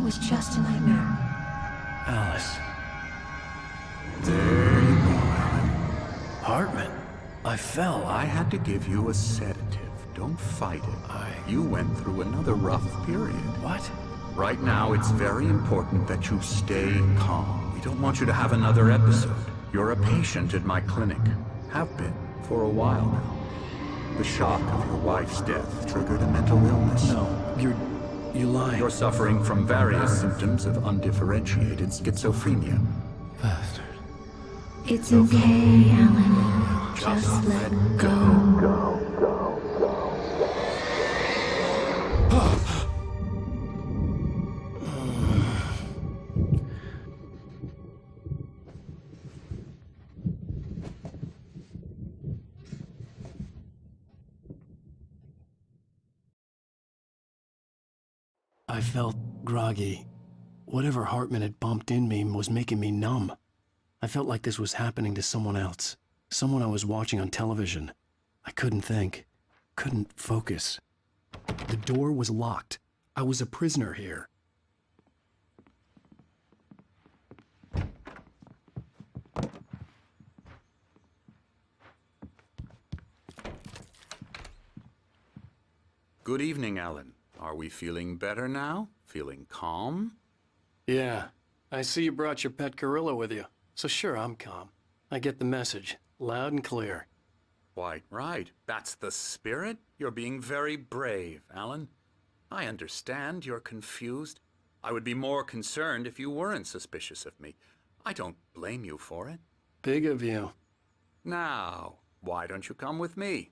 was just a nightmare. Alice. There you go, Alan. Hartman. I fell. I had to give you a sedative. Don't fight it. You went through another rough period. What? Right now, it's very important that you stay calm. We don't want you to have another episode. You're a patient at my clinic. Have been for a while now. The shock of your wife's death triggered a mental illness. No, you're lying. You're suffering from various symptoms of undifferentiated schizophrenia. Bastard. It's okay, Alan. Just let go. I felt groggy. Whatever Hartman had bumped in me was making me numb. I felt like this was happening to someone else. Someone I was watching on television. I couldn't think. Couldn't focus. The door was locked. I was a prisoner here. Good evening, Alan. Are we feeling better now? Feeling calm? Yeah. I see you brought your pet gorilla with you. So sure, I'm calm. I get the message. Loud and clear. Quite right. That's the spirit. You're being very brave, Alan. I understand you're confused. I would be more concerned if you weren't suspicious of me. I don't blame you for it. Big of you. Now, why don't you come with me?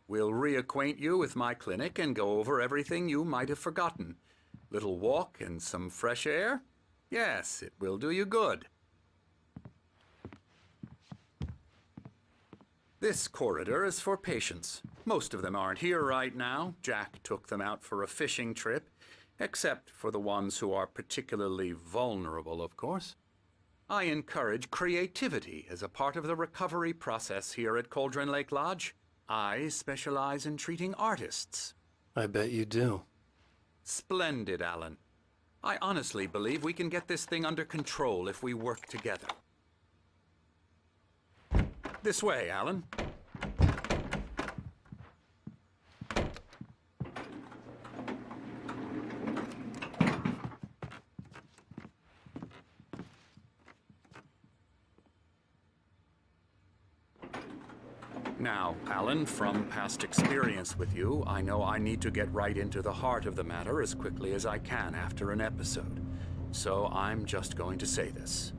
We'll reacquaint you with my clinic and go over everything you might have forgotten. Little walk and some fresh air? Yes, it will do you good. This corridor is for patients. Most of them aren't here right now. Jack took them out for a fishing trip, except for the ones who are particularly vulnerable, of course. I encourage creativity as a part of the recovery process here at Cauldron Lake Lodge. I specialize in treating artists. I bet you do. Splendid, Alan. I honestly believe we can get this thing under control if we work together. This way, Alan. Now, Alan, from past experience with you, I know I need to get right into the heart of the matter as quickly as I can after an episode. So I'm just going to say this.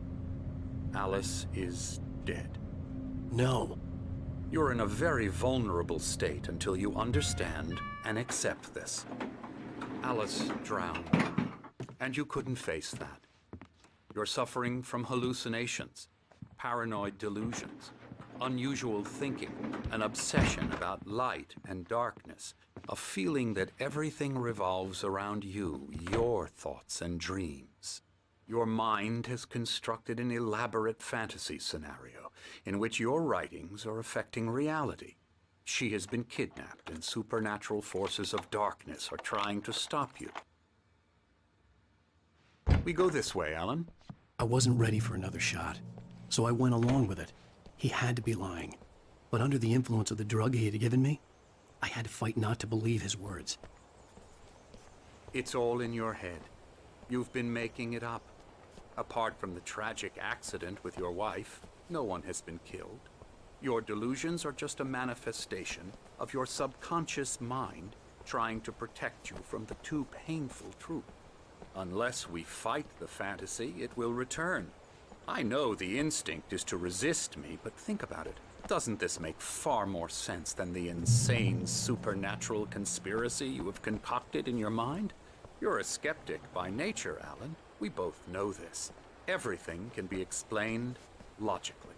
Alice is dead. No. You're in a very vulnerable state until you understand and accept this. Alice drowned, and you couldn't face that. You're suffering from hallucinations, paranoid delusions, unusual thinking, an obsession about light and darkness, a feeling that everything revolves around you, your thoughts and dreams. Your mind has constructed an elaborate fantasy scenario in which your writings are affecting reality. She has been kidnapped and supernatural forces of darkness are trying to stop you. We go this way, Alan. I wasn't ready for another shot, so I went along with it. He had to be lying. But under the influence of the drug he had given me, I had to fight not to believe his words. It's all in your head. You've been making it up. Apart from the tragic accident with your wife, no one has been killed. Your delusions are just a manifestation of your subconscious mind trying to protect you from the too painful truth. Unless we fight the fantasy, it will return. I know the instinct is to resist me, but think about it. Doesn't this make far more sense than the insane supernatural conspiracy you have concocted in your mind? You're a skeptic by nature, Alan. We both know this. Everything can be explained logically.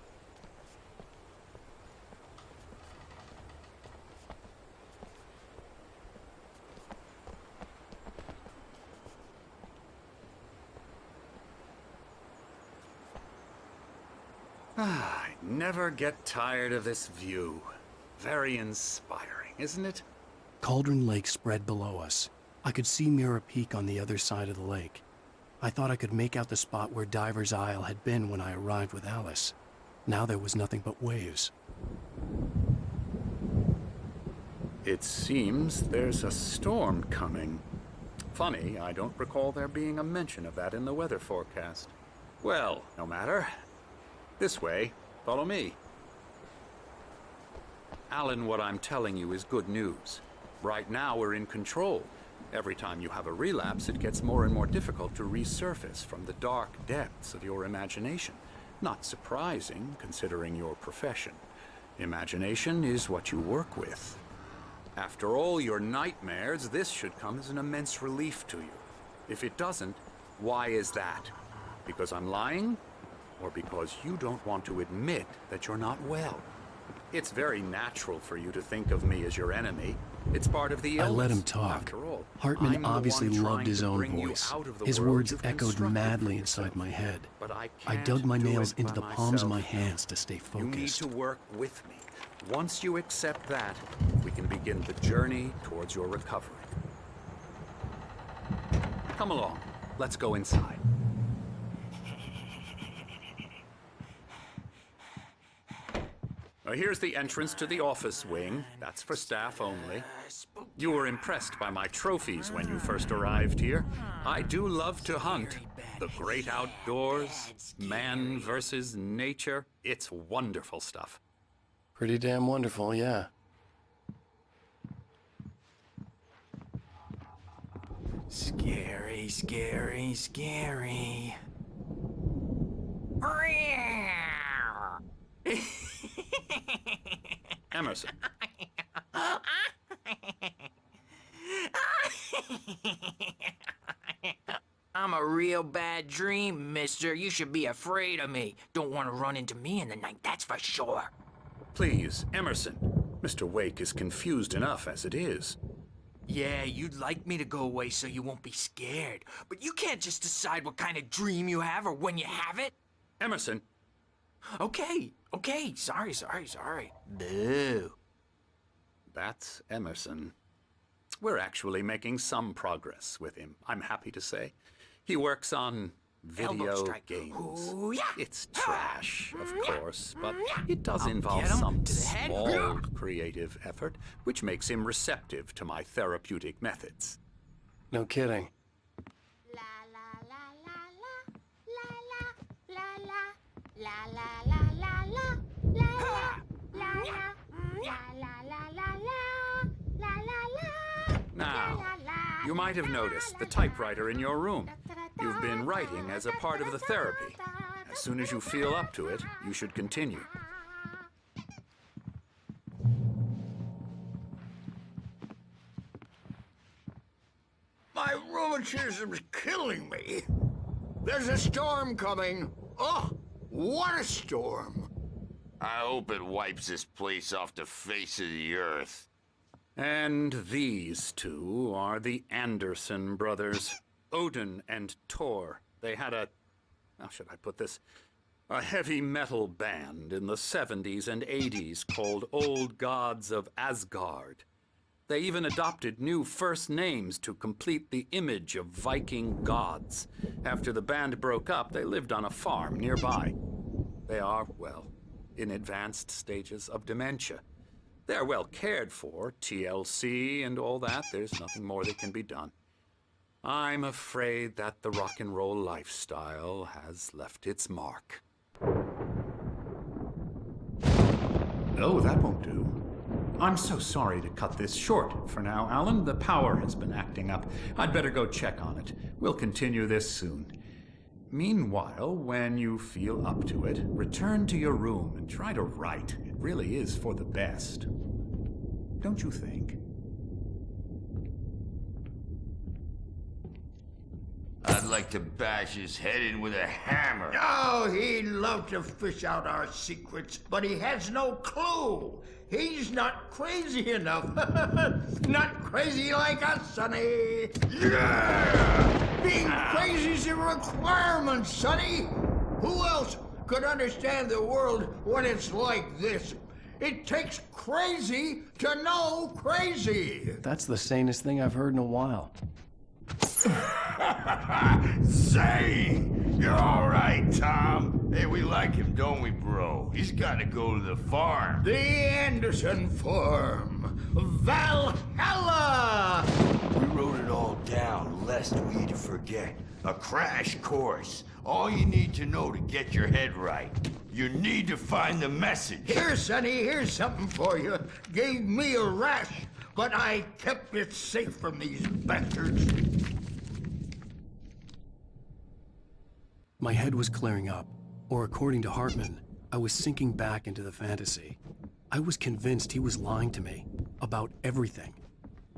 I never get tired of this view. Very inspiring, isn't it? Cauldron Lake spread below us. I could see Mirror Peak on the other side of the lake. I thought I could make out the spot where Diver's Isle had been when I arrived with Alice. Now there was nothing but waves. It seems there's a storm coming. Funny, I don't recall there being a mention of that in the weather forecast. Well, no matter. This way. Follow me. Alan, what I'm telling you is good news. Right now we're in control. Every time you have a relapse, it gets more and more difficult to resurface from the dark depths of your imagination. Not surprising, considering your profession. Imagination is what you work with. After all your nightmares, this should come as an immense relief to you. If it doesn't, why is that? Because I'm lying? Or because you don't want to admit that you're not well? It's very natural for you to think of me as your enemy. It's part of the illness. I let him talk. After all, Hartman I'm the obviously one loved trying his to own bring you voice. out of the His world words you've echoed constructed madly for inside yourself. my head. But I I can't dug my do nails it into by the palms of my myself. hands to stay You need focused. to work with me. Once you accept that, we can begin the journey towards your recovery. Come along. Let's go inside. Now, here's the entrance to the office wing. That's for staff only. You were impressed by my trophies when you first arrived here. I do love to hunt. The great outdoors, man versus nature. It's wonderful stuff. Pretty damn wonderful, yeah. Scary, scary, scary. Emerson. I'm a real bad dream, mister. You should be afraid of me. Don't want to run into me in the night, that's for sure. Please, Emerson. Mr. Wake is confused enough as it is. Yeah, you'd like me to go away so you won't be scared. But you can't just decide what kind of dream you have or when you have it. Emerson. Okay, sorry. Boo. That's Emerson. We're actually making some progress with him, I'm happy to say. He works on Elbow video strike. games. Ooh, yeah. It's trash, of course, but it does I'll involve get him some to the head. small creative effort, which makes him receptive to my therapeutic methods. No kidding. La la la la la la la la la la la la la la la la la. Now, you might have noticed the typewriter in your room. You've been writing as a part of the therapy. As soon as you feel up to it, you should continue. My rheumatism's killing me. There's a storm coming. Oh, what a storm. I hope it wipes this place off the face of the earth. And these two are the Anderson brothers, Odin and Thor. They had how should I put this? A heavy metal band in the 70s and 80s called Old Gods of Asgard. They even adopted new first names to complete the image of Viking gods. After the band broke up, they lived on a farm nearby. They are, well, in advanced stages of dementia. They're well cared for, TLC and all that. There's nothing more that can be done. I'm afraid that the rock and roll lifestyle has left its mark. Oh, that won't do. I'm so sorry to cut this short for now, Alan. The power has been acting up. I'd better go check on it. We'll continue this soon. Meanwhile, when you feel up to it, return to your room and try to write. It really is for the best. Don't you think? I'd like to bash his head in with a hammer. Oh, he'd love to fish out our secrets, but he has no clue. He's not crazy enough. Not crazy like us, Sonny. Yeah! Being crazy's a requirement, Sonny. Who else could understand the world when it's like this? It takes crazy to know crazy. That's the sanest thing I've heard in a while. Say, you're all right, Tom. Hey, we like him, don't we, bro? He's got to go to the farm. The Anderson farm. Valhalla! We wrote it all down, lest we'd forget. A crash course. All you need to know to get your head right. You need to find the message. Here, Sonny, here's something for you. Gave me a rash, but I kept it safe from these bastards. My head was clearing up, or according to Hartman, I was sinking back into the fantasy. I was convinced he was lying to me about everything.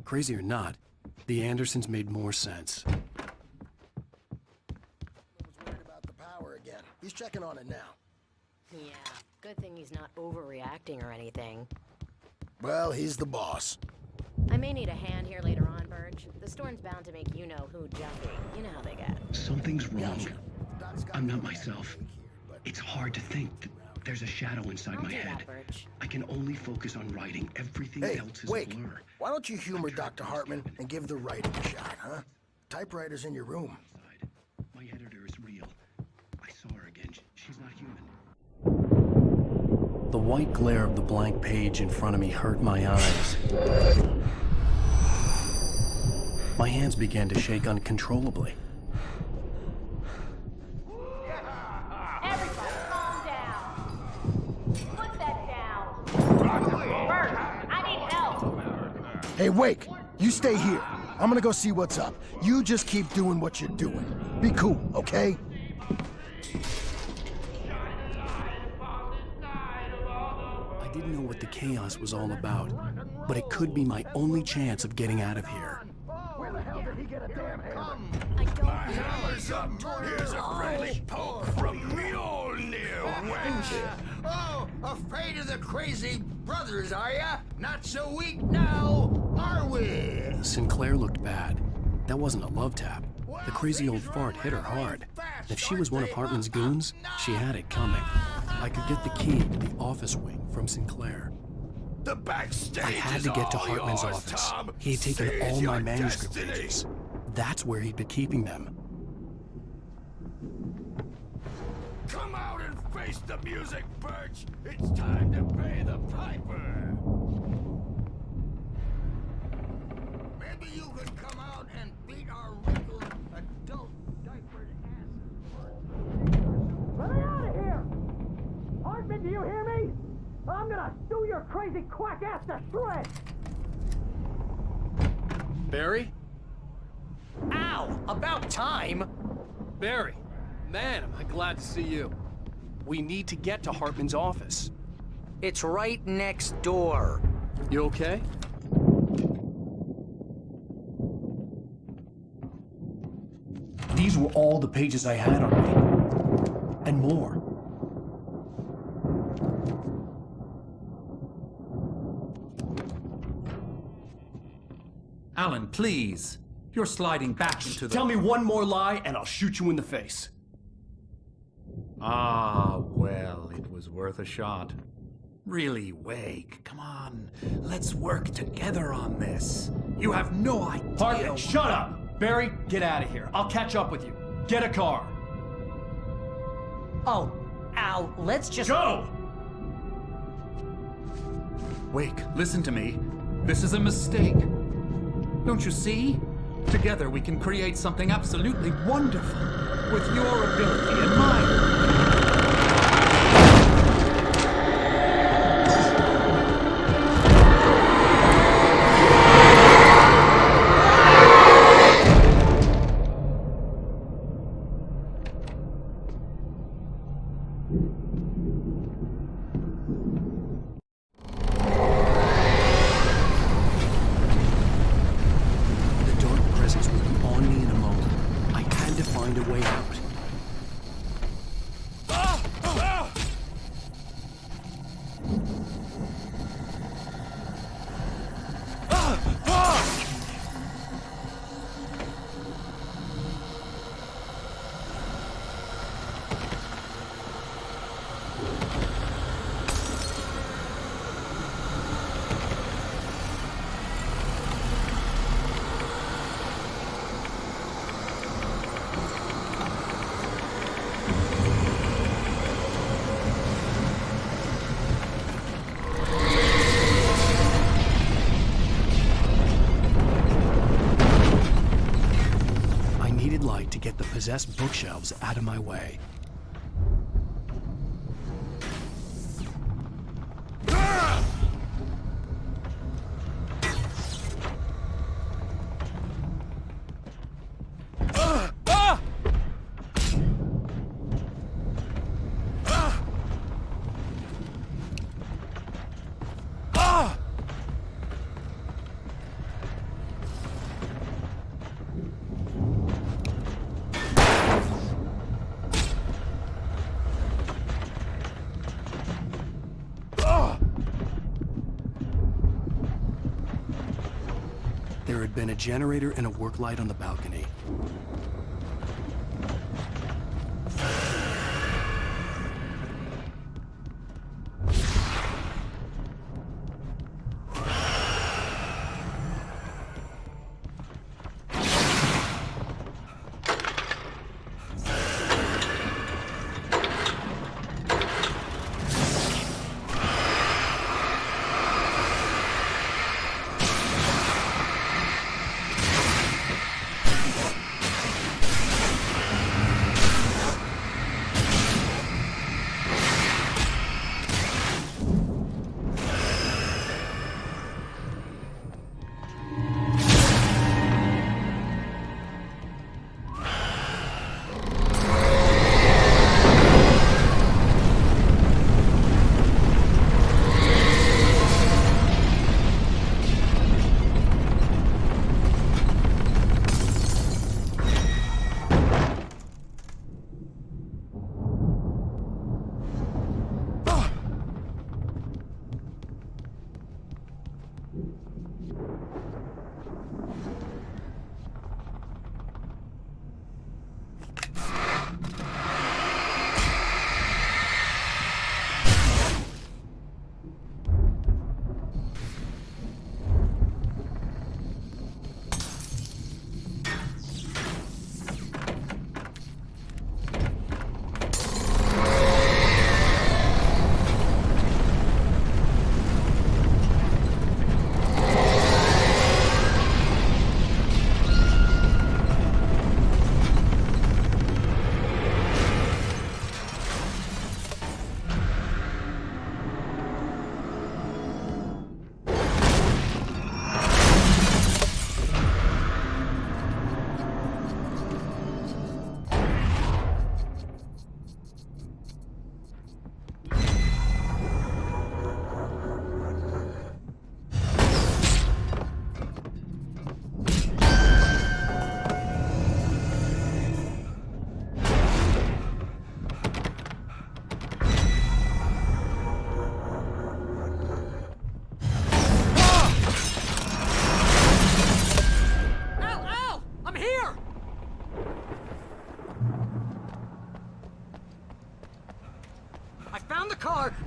Crazy or not, the Andersons made more sense. He's checking on it now. Yeah, good thing he's not overreacting or anything. Well, he's the boss. I may need a hand here later on, Burge. The storm's bound to make you-know-who jumpy. You know how they get. Something's wrong. I'm not myself. It's hard to think that there's a shadow inside I'll my do head. that, Burge. I can only focus on writing. Everything Hey, else is Wake, a blur. why don't you humor Dr. Hartman and give the writing a shot, huh? Typewriter's in your room. My editor is real. I saw her again. She's not human. The white glare of the blank page in front of me hurt my eyes. My hands began to shake uncontrollably. Everybody calm down. Put that down. Bert, I need help. Hey, Wake, you stay here. I'm gonna go see what's up. You just keep doing what you're doing. Be cool, okay? I didn't know what the chaos was all about, but it could be my only chance of getting out of here. Where the hell did he get a damn hammer? I don't know. Here's a friendly poke from Mjolnir, wench. Oh, afraid of the crazy brothers, are ya? Not so weak now, are we? Sinclair looked bad. That wasn't a love tap. The crazy old fart hit her hard. If she was one of Hartman's goons, she had it coming. I could get the key to the office wing from Sinclair. The backstage I had to get to Hartman's office. He had taken all my manuscript pages. That's where he'd been keeping them. Come out and face the music, Birch. It's time to pay the piper. Maybe you could come out and beat our wrinkled adult diapered asses. Let me out of here! Hartman, do you hear me? I'm gonna sue your crazy quack ass to shreds! Barry? Ow! About time! Barry, man, am I glad to see you. We need to get to Hartman's office. It's right next door. You okay? These were all the pages I had on me. And more. Alan, please. You're sliding back into the... Tell me one more lie and I'll shoot you in the face. Ah, well, it was worth a shot. Really, Wake, come on. Let's work together on this. You have no idea... Hartman, shut up! Barry, get out of here. I'll catch up with you. Get a car. Oh, Al, let's just... Go! Wake, listen to me. This is a mistake. Don't you see? Together we can create something absolutely wonderful. With your ability and mine. The dark presence would be on me in a moment. I had to find a way out. possessed bookshelves out of my way. There had been a generator and a work light on the balcony.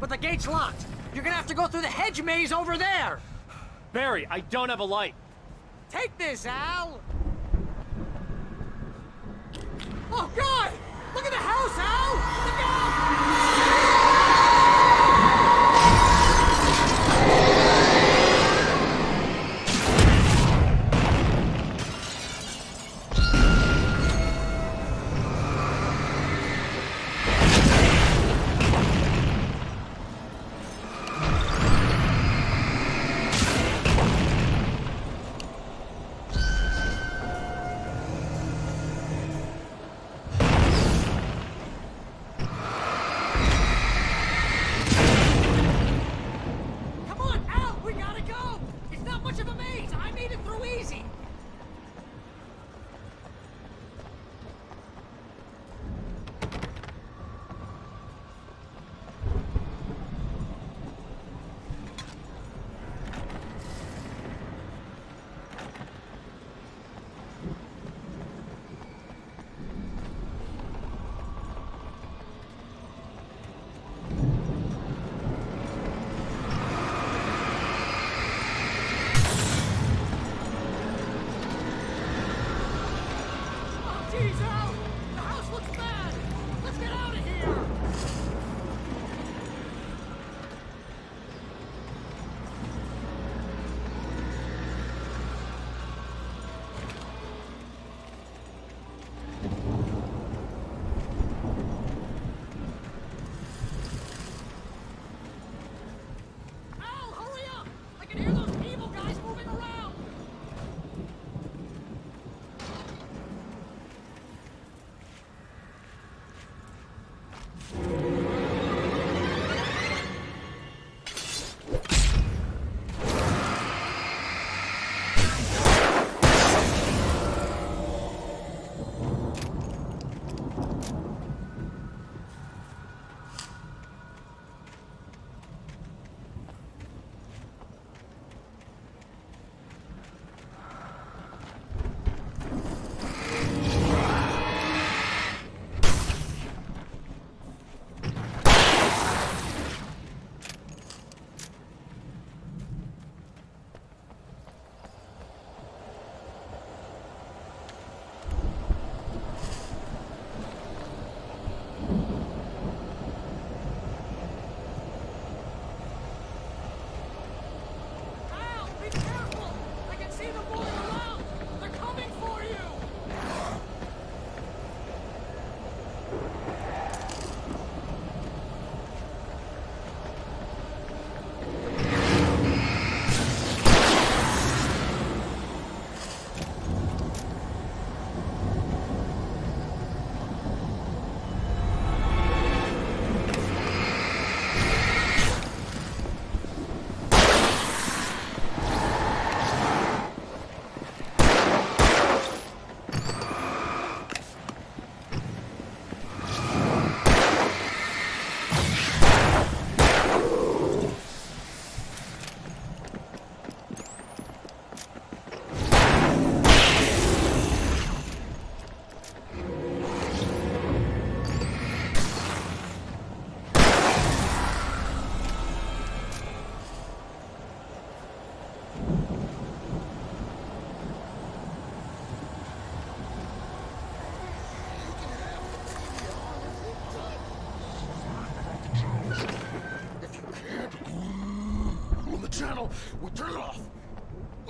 But the gate's locked. You're gonna have to go through the hedge maze over there. Barry, I don't have a light. Take this, Al. Oh, God! Look at the house, Al! Look out!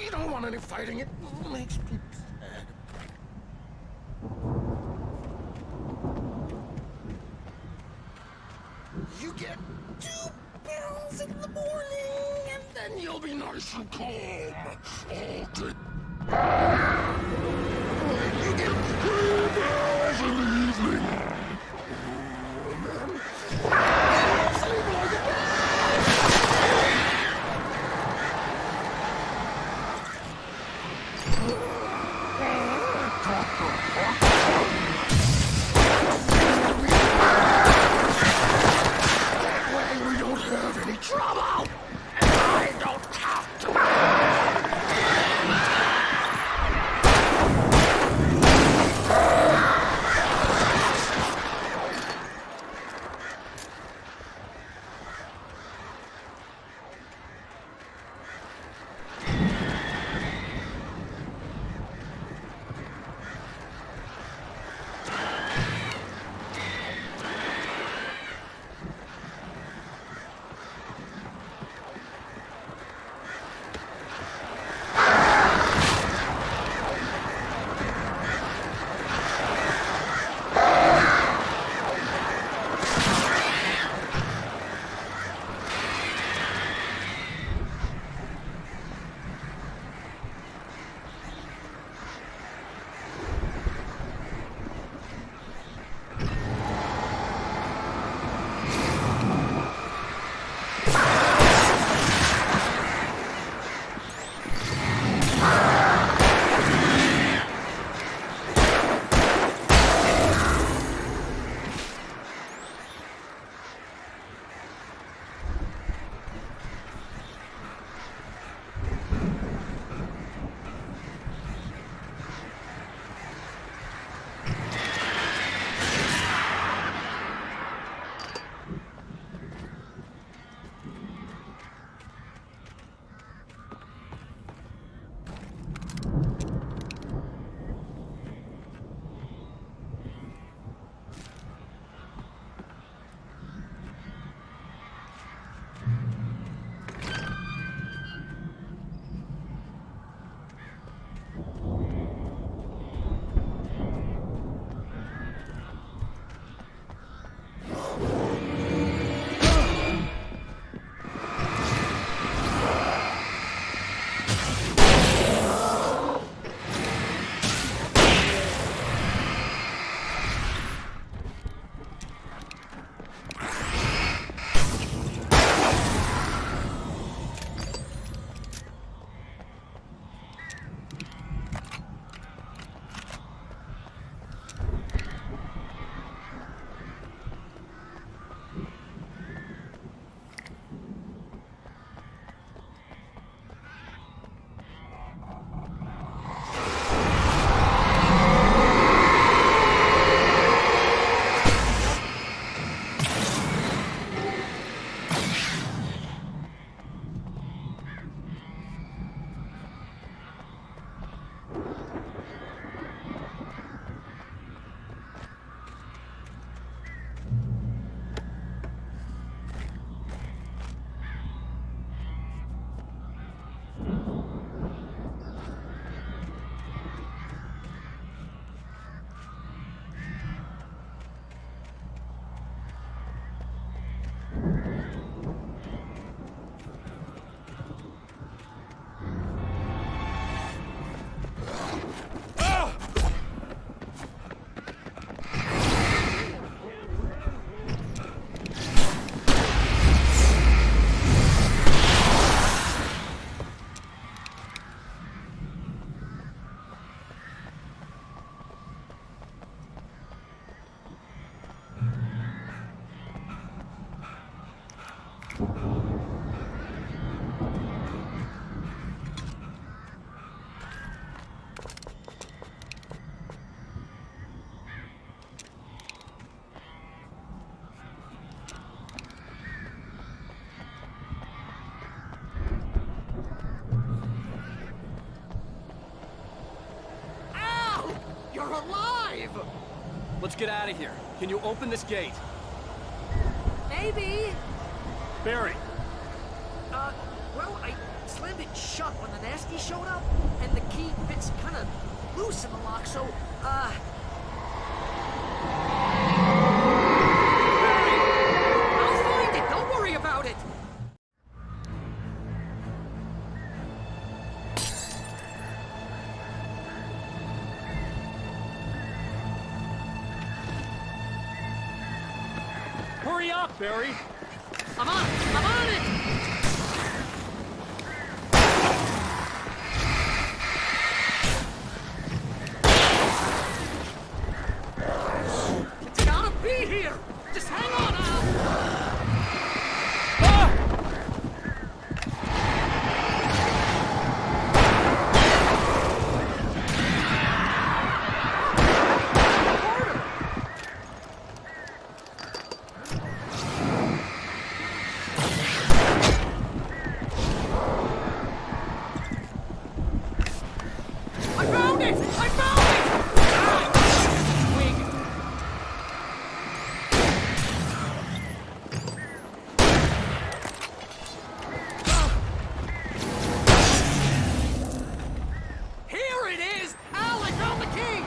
We don't want any fighting. It makes people sad. You get 2 pills in the morning, and then you'll be nice and calm all day. You get 3 pills in the evening. And then you'll sleep like a baby. We don't have any trouble, and I don't have to. Let's get out of here. Can you open this gate? Maybe. Barry! Well, I slammed it shut when the nasty showed up, and the key fits kind of loose in the lock, so, Barry, I'll find it. Don't worry about it. Hurry up, Barry! I'm on it! It's gotta be here! Just hang on, Al! I found it! I found it! Ah! Twig. Here it is! Al, I found the key!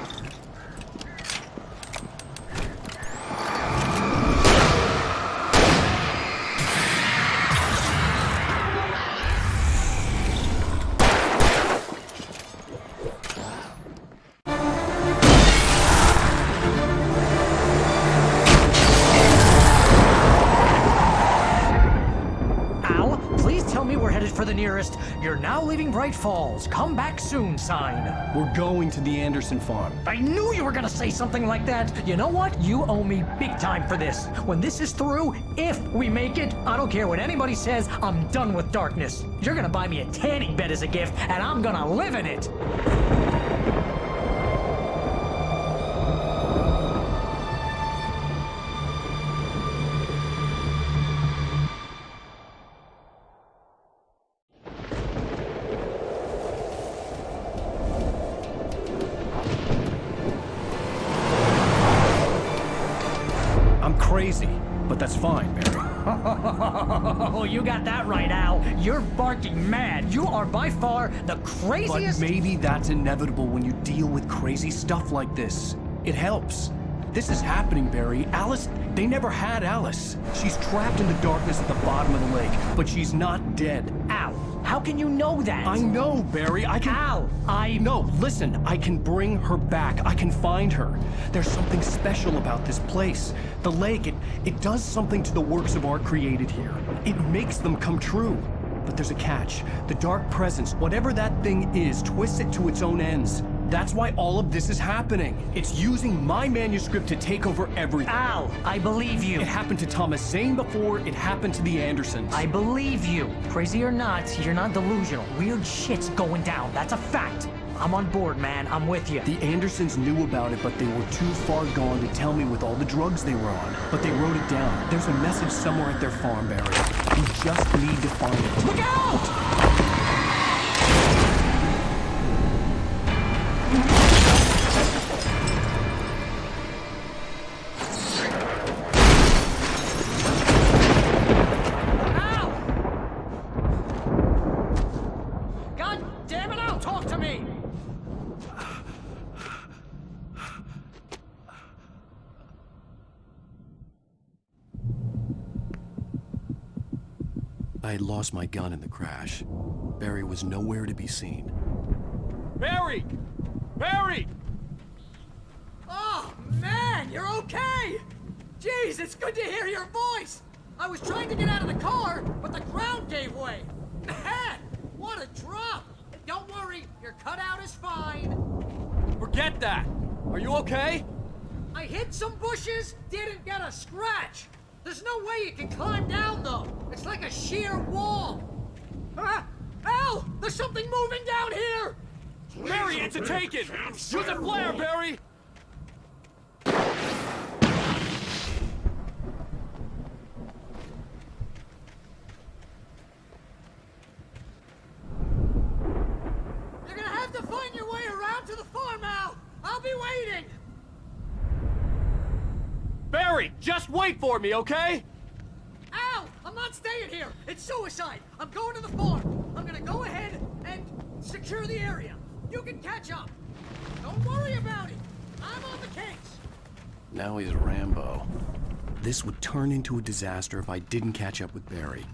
Al, please tell me we're headed for the nearest "You're now leaving Bright Falls. Come back soon" sign. We're going to the Anderson farm. I knew you were gonna say something like that. You know what? You owe me big time for this. When this is through, if we make it, I don't care what anybody says, I'm done with darkness. You're gonna buy me a tanning bed as a gift, and I'm gonna live in it. I'm crazy, but that's fine, Barry. Oh, you got that right, Al. You're barking mad. You are by far the But craziest. maybe that's inevitable when you deal with crazy stuff like this. It helps. This is happening, Barry. Alice, they never had Alice. She's trapped in the darkness at the bottom of the lake, but she's not dead. Al, how can you know that? I know, Barry. I can... Al, No, listen. I can bring her back. I can find her. There's something special about this place. The lake, it does something to the works of art created here. It makes them come true. But there's a catch. The dark presence, whatever that thing is, twists it to its own ends. That's why all of this is happening. It's using my manuscript to take over everything. Al, I believe you. It happened to Thomas Zane before, it happened to the Andersons. I believe you. Crazy or not, you're not delusional. Weird shit's going down. That's a fact. I'm on board, man. I'm with you. The Andersons knew about it, but they were too far gone to tell me with all the drugs they were on. But they wrote it down. There's a message somewhere at their farm, Barry. We just need to find it. Look out! God damn it, Al, talk to me! I had lost my gun in the crash. Barry was nowhere to be seen. Barry! Barry! Oh, man, you're okay! Jeez, it's good to hear your voice! I was trying to get out of the car, but the ground gave way. Man, what a drop! Don't worry, your cutout is fine. Forget that! Are you okay? I hit some bushes, didn't get a scratch. There's no way you can climb down, though. It's like a sheer wall. Al, there's something moving down here! Barry, it's a taken! Use a flare, Barry! You're gonna have to find your way around to the farm, Al. I'll be waiting. Barry, just wait for me, okay? Al, I'm not staying here! It's suicide! I'm going to the farm! I'm gonna go ahead and secure the area. You can catch up. Don't worry about it. I'm on the case. Now he's Rambo. This would turn into a disaster if I didn't catch up with Barry.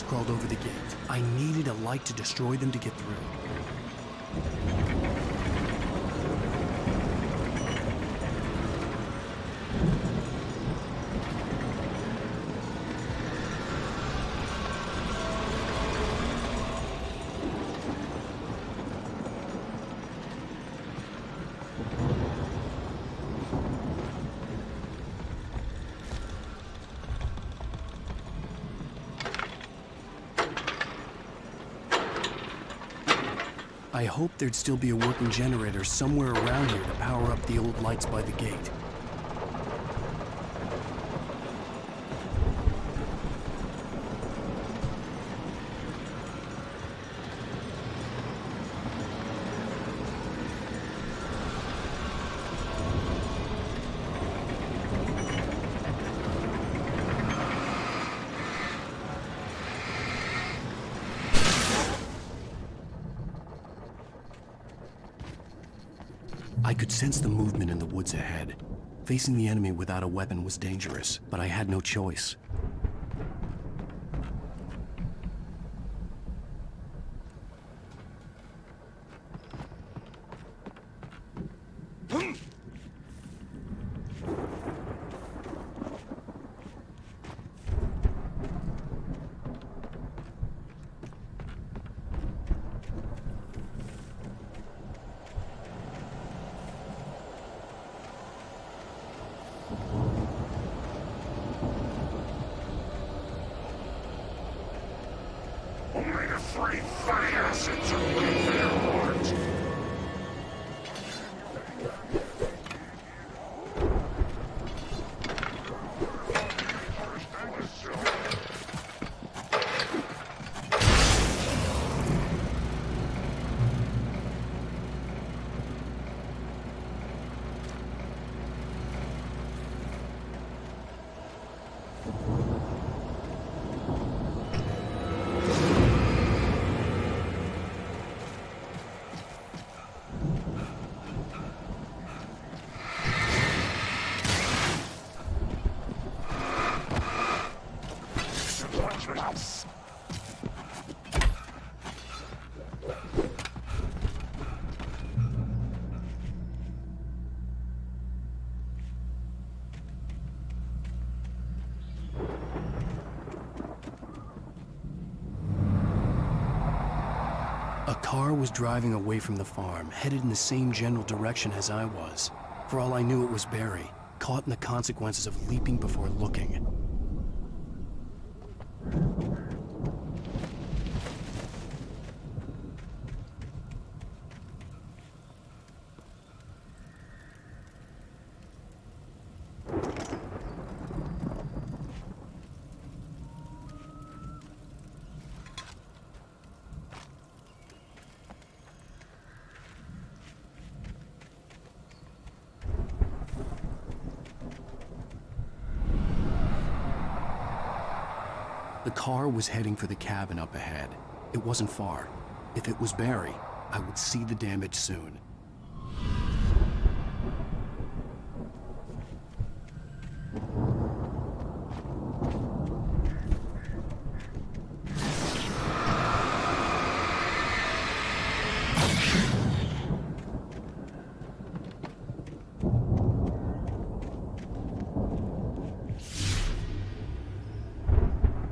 Crawled over the gate. I needed a light to destroy them to get through. I hoped there'd still be a working generator somewhere around here to power up the old lights by the gate. I could sense the movement in the woods ahead. Facing the enemy without a weapon was dangerous, but I had no choice. Only a free fat acids are with their heart. A car was driving away from the farm, headed in the same general direction as I was. For all I knew, it was Barry, caught in the consequences of leaping before looking. The car was heading for the cabin up ahead. It wasn't far. If it was Barry, I would see the damage soon.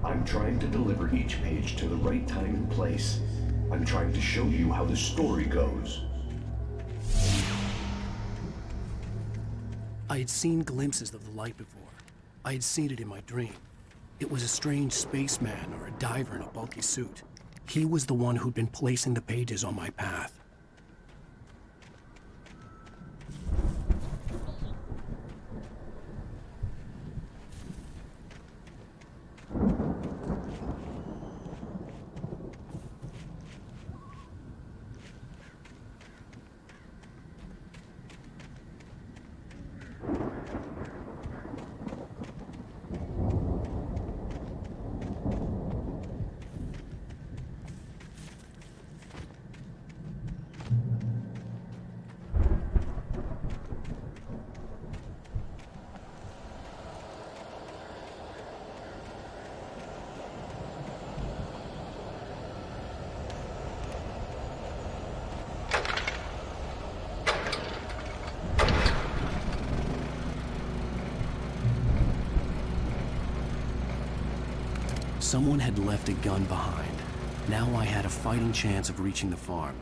I'm trying to deliver each page to the right time and place. I'm trying to show you how the story goes. I had seen glimpses of the light before. I had seen it in my dream. It was a strange spaceman or a diver in a bulky suit. He was the one who'd been placing the pages on my path. Someone had left a gun behind. Now I had a fighting chance of reaching the farm.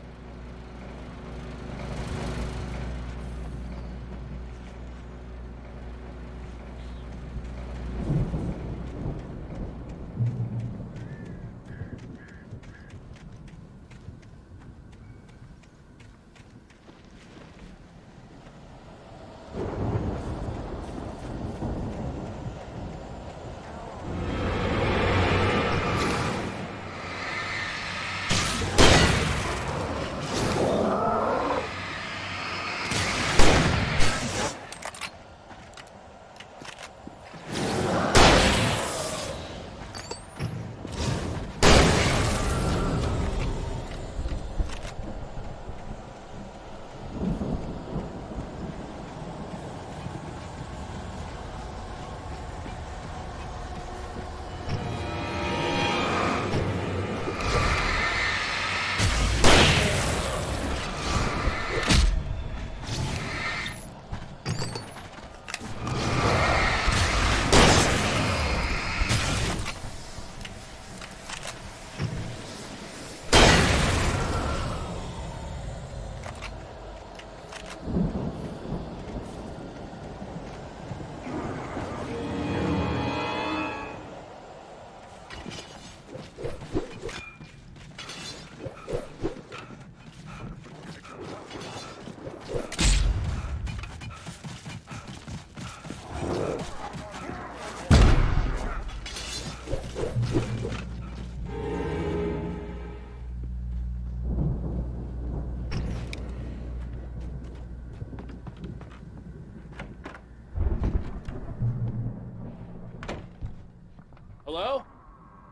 Hello?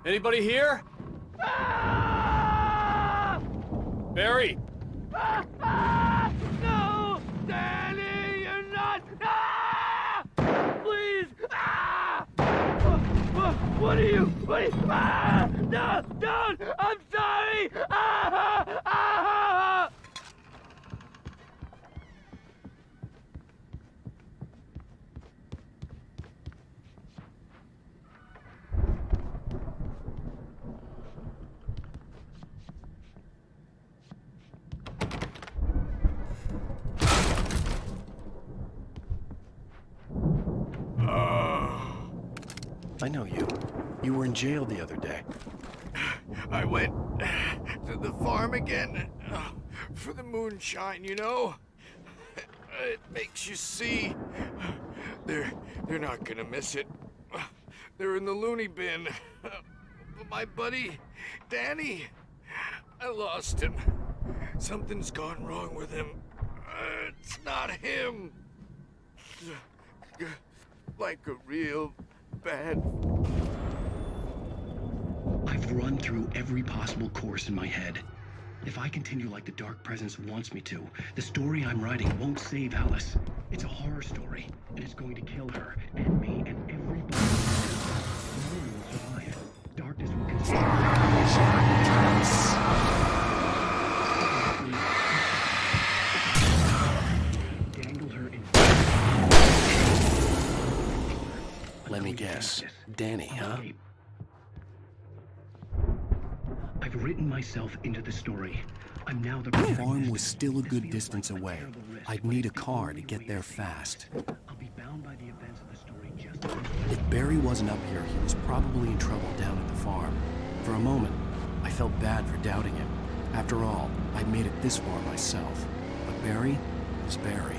Anybody here? Barry! No! Danny, you're not! Please! What are you? No! Don't! I'm sorry! I know you. You were in jail the other day. I went to the farm again for the moonshine, you know? It makes you see. They're not gonna miss it. They're in the loony bin. But my buddy, Danny, I lost him. Something's gone wrong with him. It's not him. Like a real bad... I've run through every possible course in my head. If I continue like the Dark Presence wants me to, the story I'm writing won't save Alice. It's a horror story, and it's going to kill her, and me, and everybody. No one will survive. Darkness will consume dangle her in... Let me guess. Danny, huh? I've written myself into the story. I'm now the farm was still a good distance away. I'd need a car to get there fast. I'll be bound by the events of the story just if Barry wasn't up here, he was probably in trouble down at the farm. For a moment, I felt bad for doubting him. After all, I'd made it this far myself. But Barry was Barry.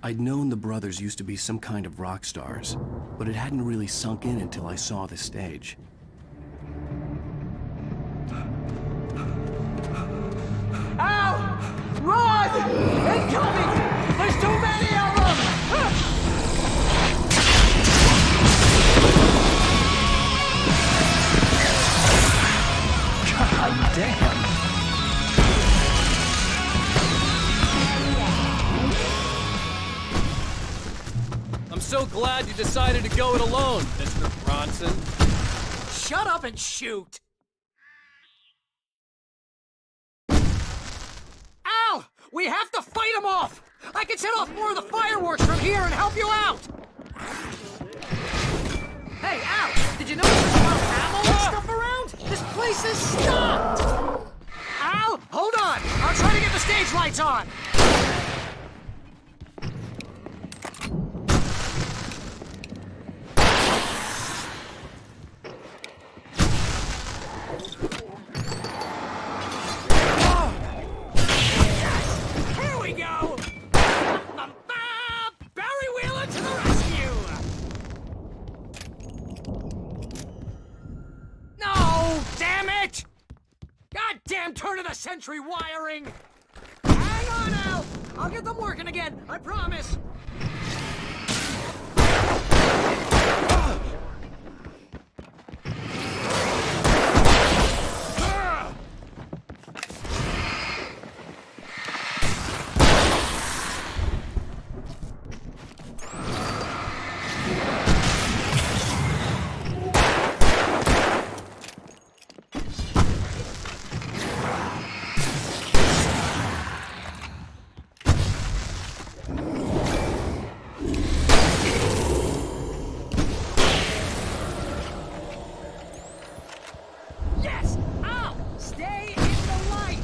I'd known the brothers used to be some kind of rock stars, but it hadn't really sunk in until I saw the stage. Ow! Run! Incoming! There's too many of them! God damn! so glad you decided to go it alone, Mr. Bronson. Shut up and shoot! Al! We have to fight him off! I can set off more of the fireworks from here and help you out! Hey, Al! Did you notice there's a lot of ammo and stuff around? This place is stocked! Al! Hold on! I'll try to get the stage lights on! Here we go! Barry Wheeler to the rescue! No! Damn it! Goddamn turn of the century wiring! Hang on, Al! I'll get them working again, I promise! Yes! Al! Stay in the light!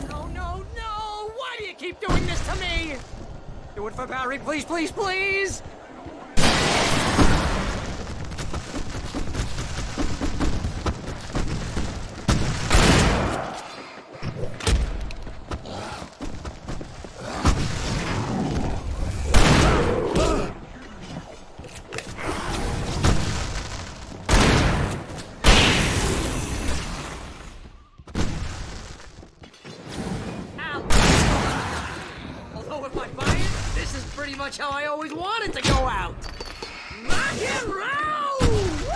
No, no, no! Why do you keep doing this to me? Do it for Barry, please, please, please! Although if I buy it, this is pretty much how I always wanted to go out. Rock and roll! Woo!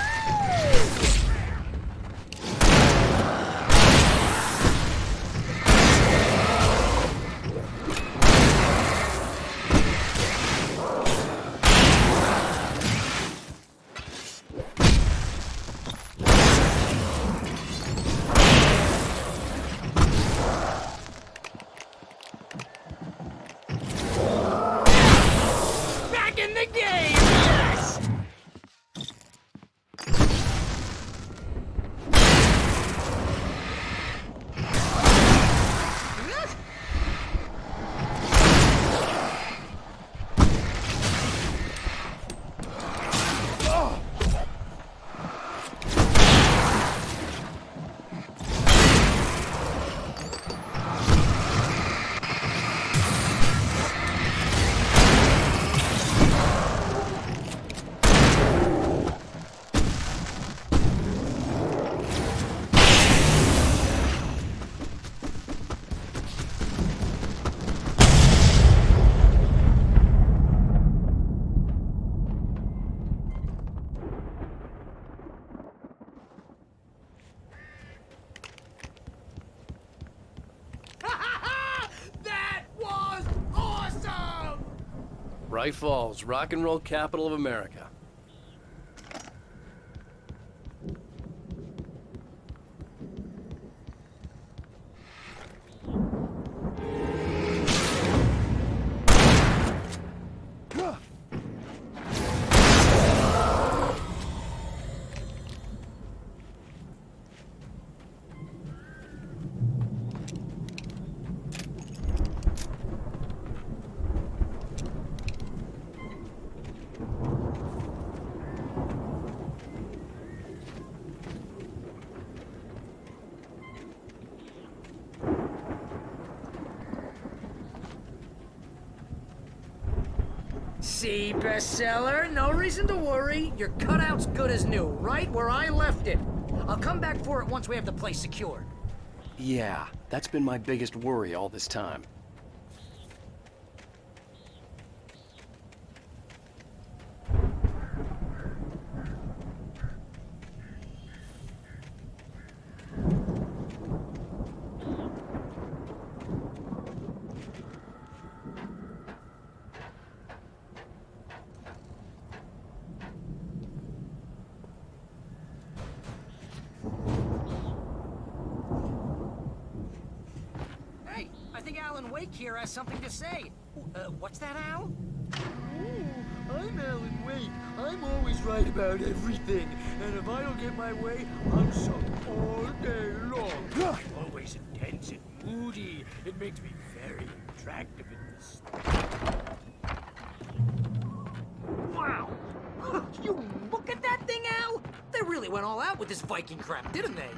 Back in the game! Yes! That was awesome! Bright Falls, rock and roll capital of America. See, bestseller, no reason to worry. Your cutout's good as new, right where I left it. I'll come back for it once we have the place secured. Yeah, that's been my biggest worry all this time. Alan Wake here has something to say. What's that, Al? I'm Alan Wake. I'm always right about everything. And if I don't get my way, I'm sunk all day long. Always intense and moody. It makes me very attractive in this. Wow! You look at that thing, Al! They really went all out with this Viking crap, didn't they?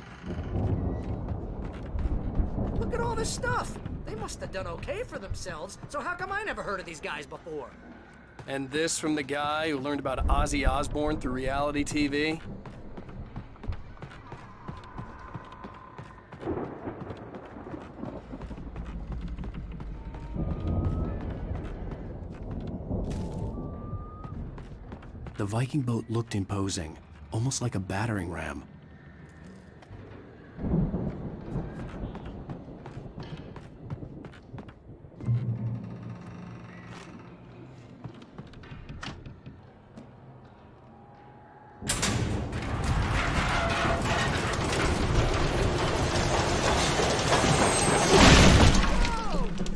Look at all this stuff. They must have done okay for themselves, so how come I never heard of these guys before? And this from the guy who learned about Ozzy Osbourne through reality TV? The Viking boat looked imposing, almost like a battering ram.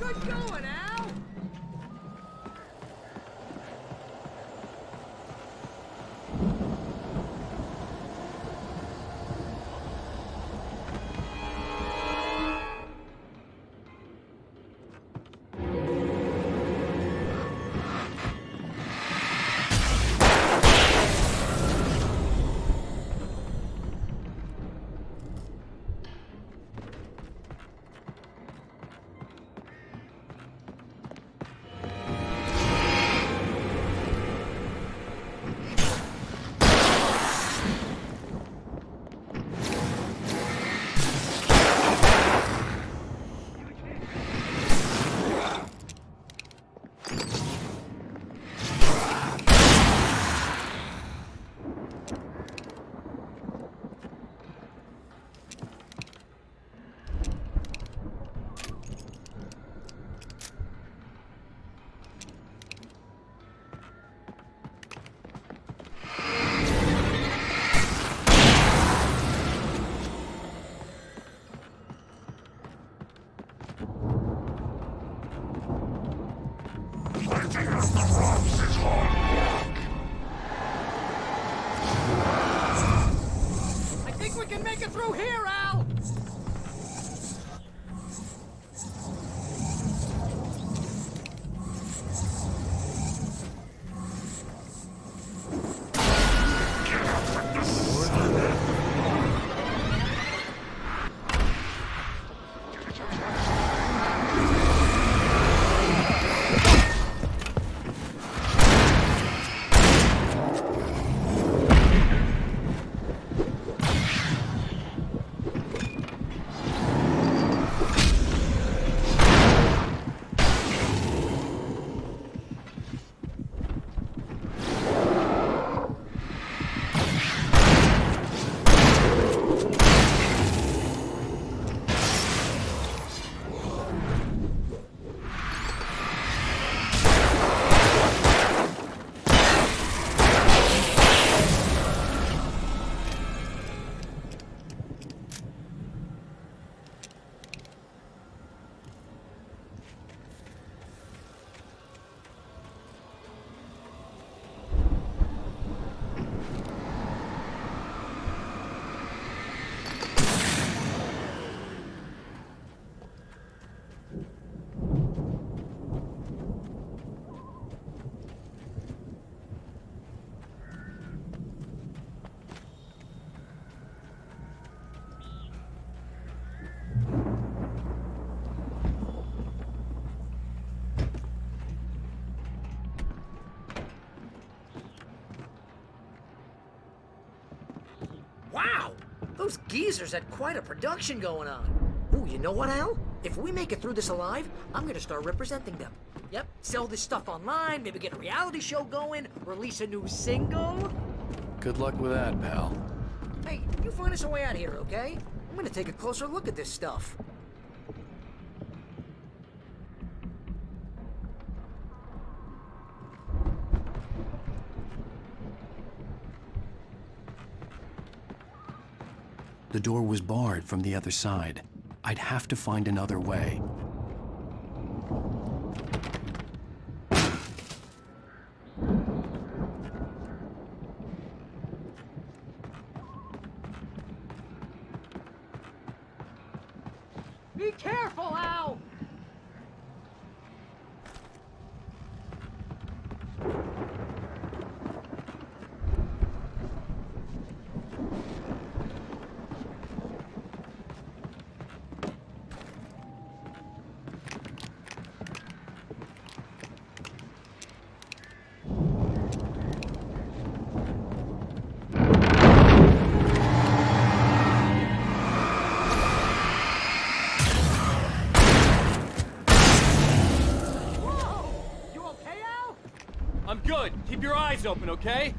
Good going, Al! I think we can make it through here, Al! Wow! Those geezers had quite a production going on. Ooh, you know what, Al? If we make it through this alive, I'm gonna start representing them. Yep, sell this stuff online, maybe get a reality show going, release a new single. Good luck with that, pal. Hey, you find us a way out here, okay? I'm gonna take a closer look at this stuff. The door was barred from the other side. I'd have to find another way. Be careful, Al! I'm good. Keep your eyes open, okay?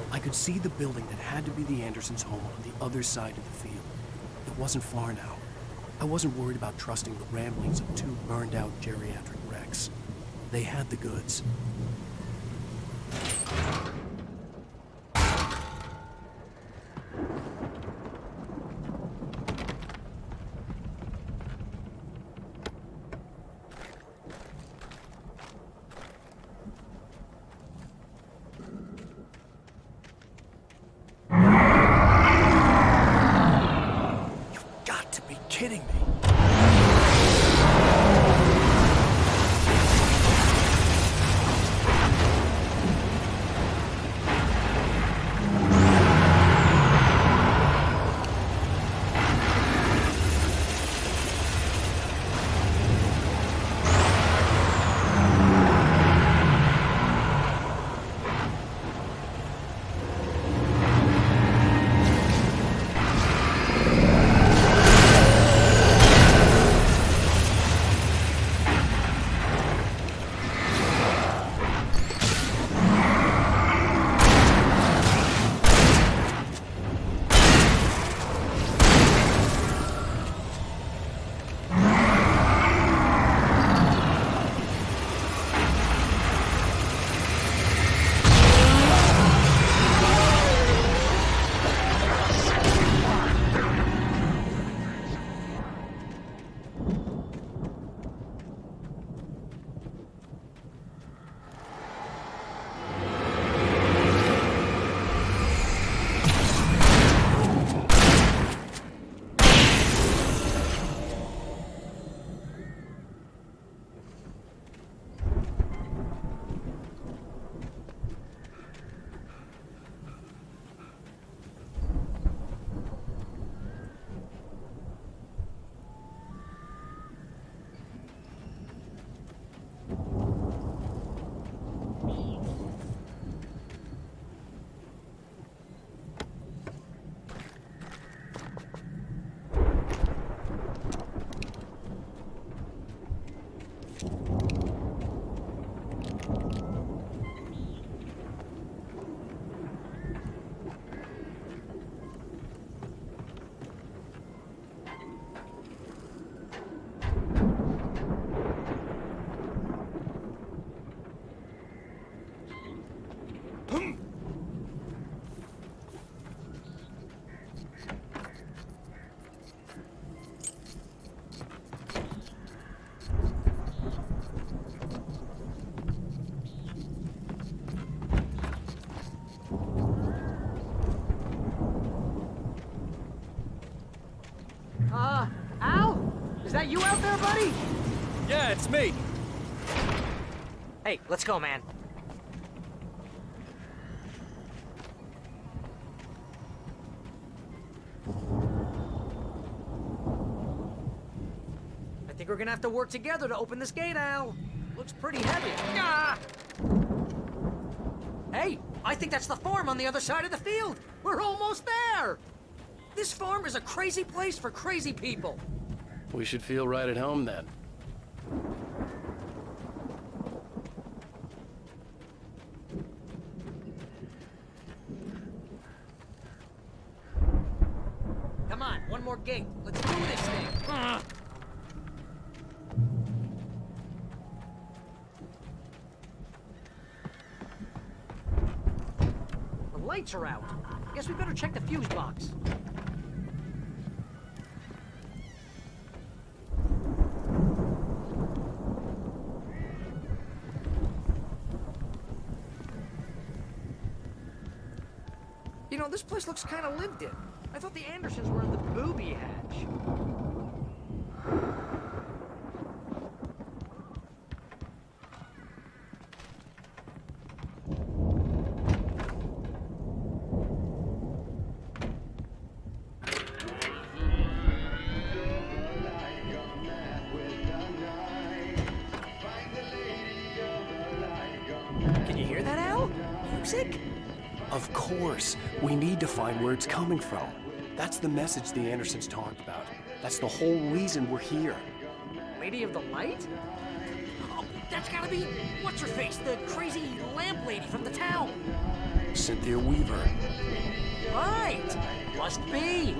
I could see the building that had to be the Andersons' home on the other side of the field. It wasn't far now. I wasn't worried about trusting the ramblings of two burned-out geriatric wrecks. They had the goods. Kidding me. Al? Is that you out there, buddy? Yeah, it's me. Hey, let's go, man. I think we're gonna have to work together to open this gate, Al. Looks pretty heavy. Ah! Hey, I think that's the farm on the other side of the field. We're almost there. This farm is a crazy place for crazy people. We should feel right at home then. Come on, one more gate. Let's do this thing. The lights are out. Guess we better check the fuse box. You know, this place looks kind of lived in. I thought the Andersons were in the booby hatch. Can you hear that, Al? Music? Of course. We need to find where it's coming from. That's the message the Andersons talked about. That's the whole reason we're here. Lady of the Light? Oh, that's gotta be... what's-her-face? The crazy lamp lady from the town. Cynthia Weaver. Right. Must be.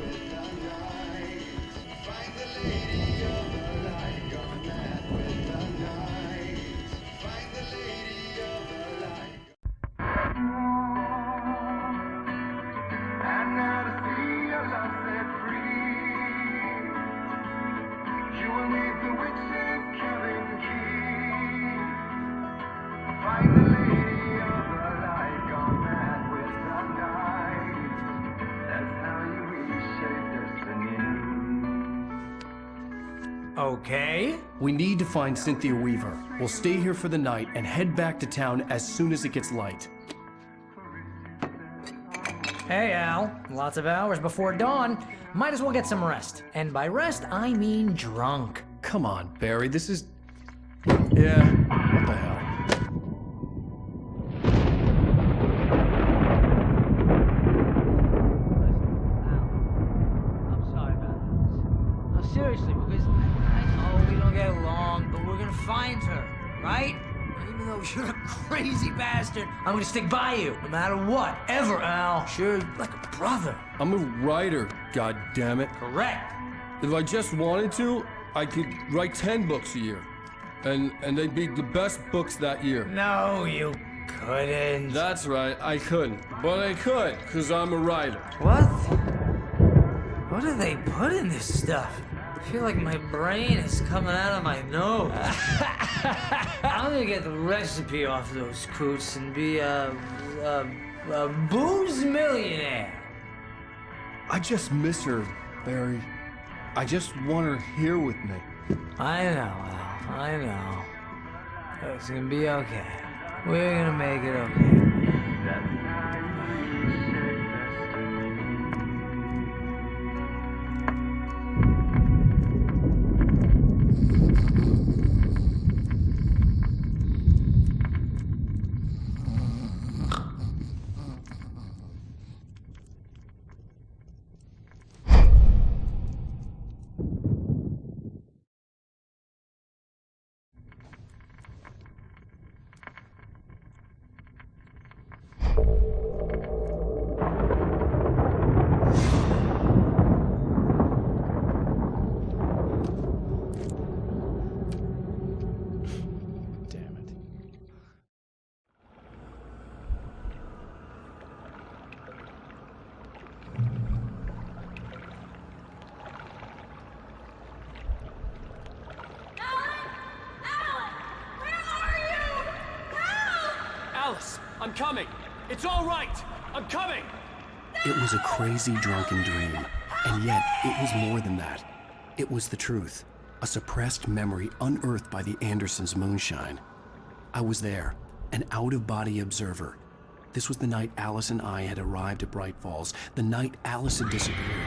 Okay. We need to find Cynthia Weaver. We'll stay here for the night and head back to town as soon as it gets light. Hey, Al. Lots of hours before dawn. Might as well get some rest. And by rest, I mean drunk. Come on, Barry, this is... Yeah, what the hell? I'm sorry about this. No, seriously, because I know we don't get along, but we're gonna find her, right? Even though you're a crazy bastard, I'm gonna stick by you, no matter what, ever, Al. Sure, like a brother. I'm a writer, goddammit. Correct. If I just wanted to, I could write 10 books a year. And they'd be the best books that year. No, you couldn't. That's right, I couldn't. But I could, because I'm a writer. What? What do they put in this stuff? I feel like my brain is coming out of my nose. I'm gonna get the recipe off those coots and be a booze millionaire. I just miss her, Barry. I just want her here with me. I know, Al. I know. It's gonna be okay. We're gonna make it okay. I'm coming. It's all right. I'm coming. It was a crazy drunken dream, and yet it was more than that. It was the truth, a suppressed memory unearthed by the Andersons' moonshine. I was there, an out-of-body observer. This was the night Alice and I had arrived at Bright Falls, the night Alice had disappeared.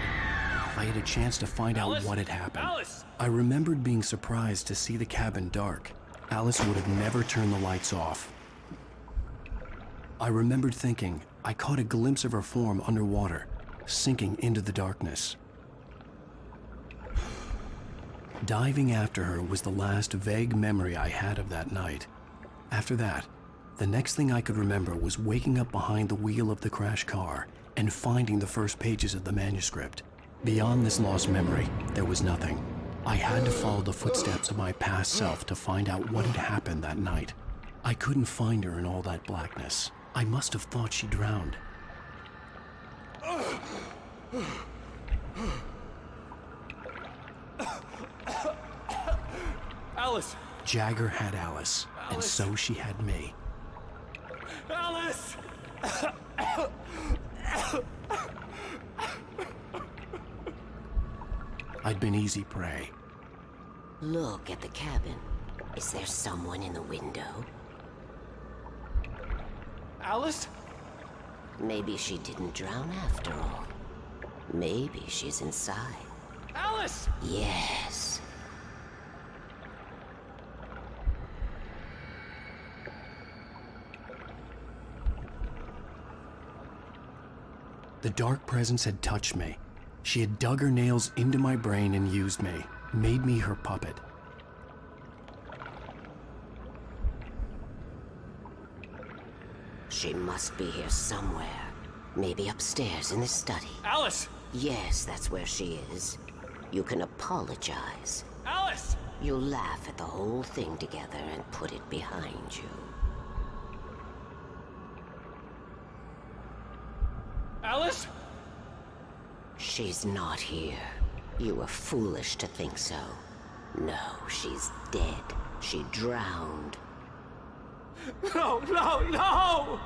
I had a chance to find out what had happened. Alice! I remembered being surprised to see the cabin dark. Alice would have never turned the lights off. I remembered thinking I caught a glimpse of her form underwater, sinking into the darkness. Diving after her was the last vague memory I had of that night. After that, the next thing I could remember was waking up behind the wheel of the crashed car and finding the first pages of the manuscript. Beyond this lost memory, there was nothing. I had to follow the footsteps of my past self to find out what had happened that night. I couldn't find her in all that blackness. I must have thought she drowned. Alice! Jagger had Alice, and so she had me. Alice! I'd been easy prey. Look at the cabin. Is there someone in the window? Alice? Maybe she didn't drown after all. Maybe she's inside. Alice! Yes. The dark presence had touched me. She had dug her nails into my brain and used me, made me her puppet. She must be here somewhere. Maybe upstairs in the study. Alice! Yes, that's where she is. You can apologize. Alice! You'll laugh at the whole thing together and put it behind you. Alice? She's not here. You were foolish to think so. No, she's dead. She drowned. No, no, no!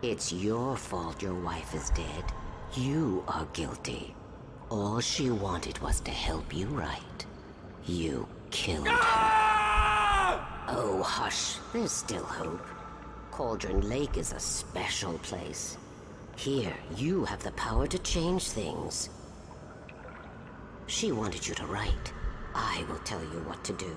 It's your fault your wife is dead. You are guilty. All she wanted was to help you right. You killed her. Oh, hush. There's still hope. Cauldron Lake is a special place. Here, you have the power to change things. She wanted you to write. I will tell you what to do.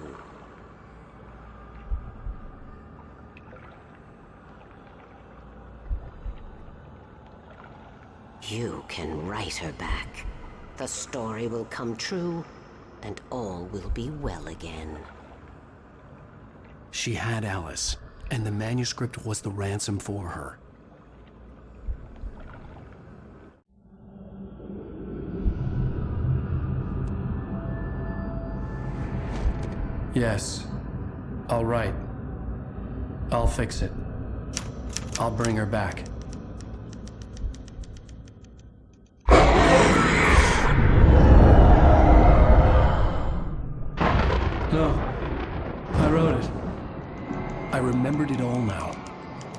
You can write her back. The story will come true, and all will be well again. She had Alice, and the manuscript was the ransom for her. Yes. All right. I'll fix it. I'll bring her back. No. I wrote it. I remembered it all now.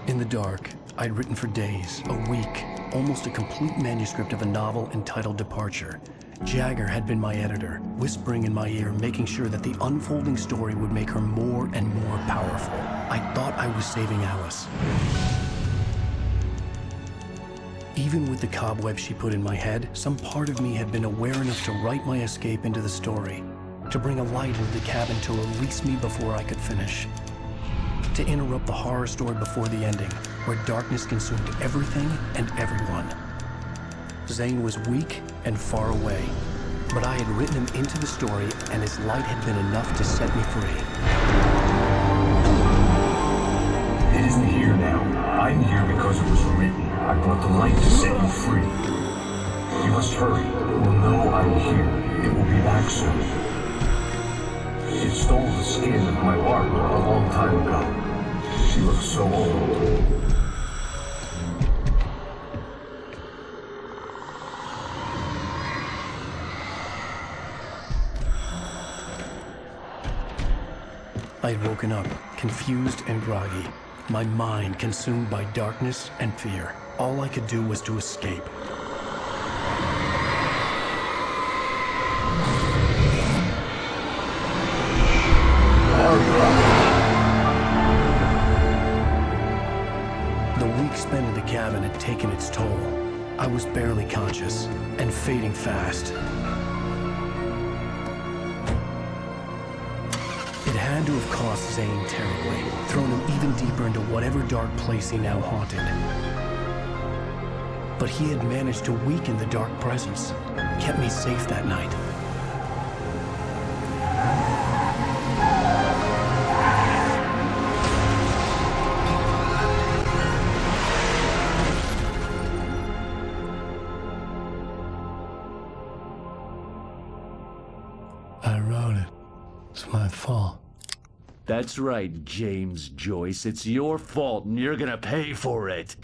In the dark, I'd written for days, a week, almost a complete manuscript of a novel entitled Departure. Jagger had been my editor, whispering in my ear, making sure that the unfolding story would make her more and more powerful. I thought I was saving Alice. Even with the cobwebs she put in my head, some part of me had been aware enough to write my escape into the story, to bring a light into the cabin to release me before I could finish, to interrupt the horror story before the ending, where darkness consumed everything and everyone. Zane was weak and far away, but I had written him into the story, and his light had been enough to set me free. It isn't here now. I'm here because it was written. I brought the light to set you free. You must hurry. It will know I'm here. It will be back soon. It stole the skin of my art a long time ago. She looks so old. I'd woken up, confused and groggy, my mind consumed by darkness and fear. All I could do was to escape. I was barely conscious, and fading fast. It had to have cost Zane terribly, thrown him even deeper into whatever dark place he now haunted. But he had managed to weaken the dark presence, kept me safe that night. I wrote it. It's my fault. That's right, James Joyce. It's your fault, and you're gonna pay for it.